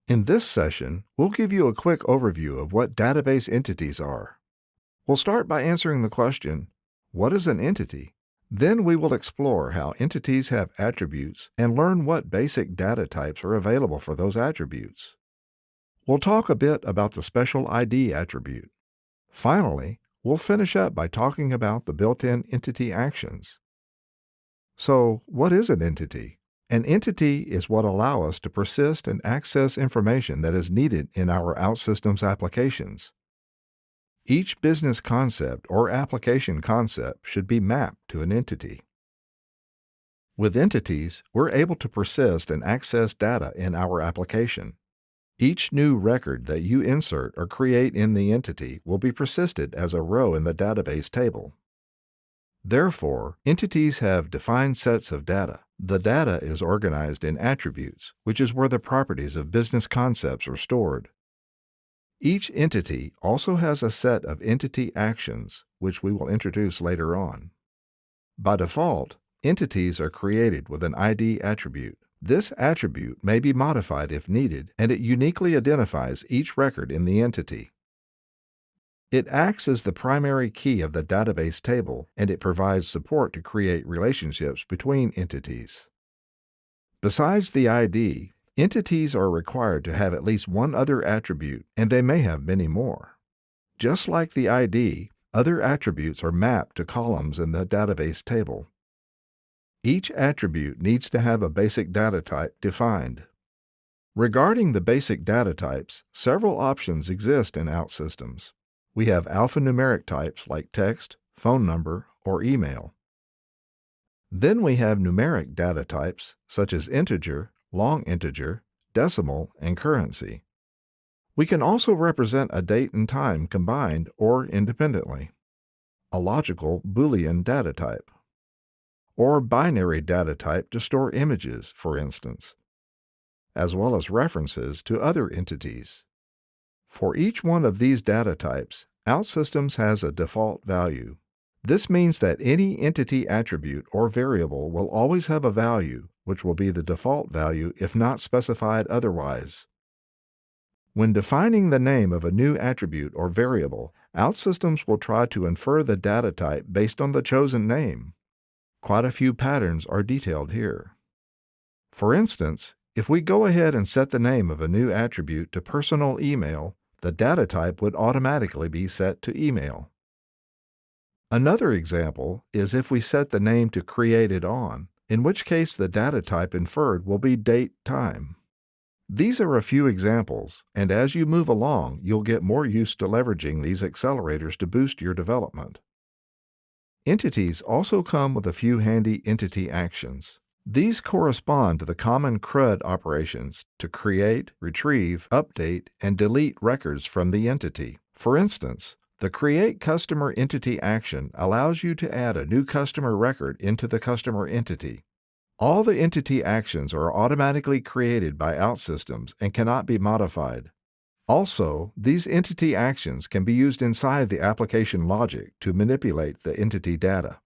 In this session, we'll give you a quick overview of what database entities are. We'll start by answering the question, what is an entity? Then we will explore how entities have attributes and learn what basic data types are available for those attributes. We'll talk a bit about the special ID attribute. Finally, we'll finish up by talking about the built-in entity actions. So, what is an entity? An entity is what allows us to persist and access information that is needed in our OutSystems applications. Each business concept or application concept should be mapped to an entity. With entities, we're able to persist and access data in our application. Each new record that you insert or create in the entity will be persisted as a row in the database table. Therefore, entities have defined sets of data. The data is organized in attributes, which is where the properties of business concepts are stored. Each entity also has a set of entity actions, which we will introduce later on. By default, entities are created with an ID attribute. This attribute may be modified if needed, and it uniquely identifies each record in the entity. It acts as the primary key of the database table, and it provides support to create relationships between entities. Besides the ID, entities are required to have at least one other attribute, and they may have many more. Just like the ID, other attributes are mapped to columns in the database table. Each attribute needs to have a basic data type defined. Regarding the basic data types, several options exist in OutSystems. We have alphanumeric types like text, phone number, or email. Then we have numeric data types such as integer, long integer, decimal, and currency. We can also represent a date and time combined or independently. A logical Boolean data type. Or binary data type to store images, for instance, as well as references to other entities. For each one of these data types, OutSystems has a default value. This means that any entity attribute or variable will always have a value, which will be the default value if not specified otherwise. When defining the name of a new attribute or variable, OutSystems will try to infer the data type based on the chosen name. Quite a few patterns are detailed here. For instance, if we go ahead and set the name of a new attribute to personal email, the data type would automatically be set to email. Another example is if we set the name to created on, in which case the data type inferred will be date time. These are a few examples, and as you move along, you'll get more used to leveraging these accelerators to boost your development. Entities also come with a few handy entity actions. These correspond to the common CRUD operations to create, retrieve, update, and delete records from the entity. For instance, the Create Customer Entity action allows you to add a new customer record into the customer entity. All the entity actions are automatically created by OutSystems and cannot be modified. Also, these entity actions can be used inside the application logic to manipulate the entity data.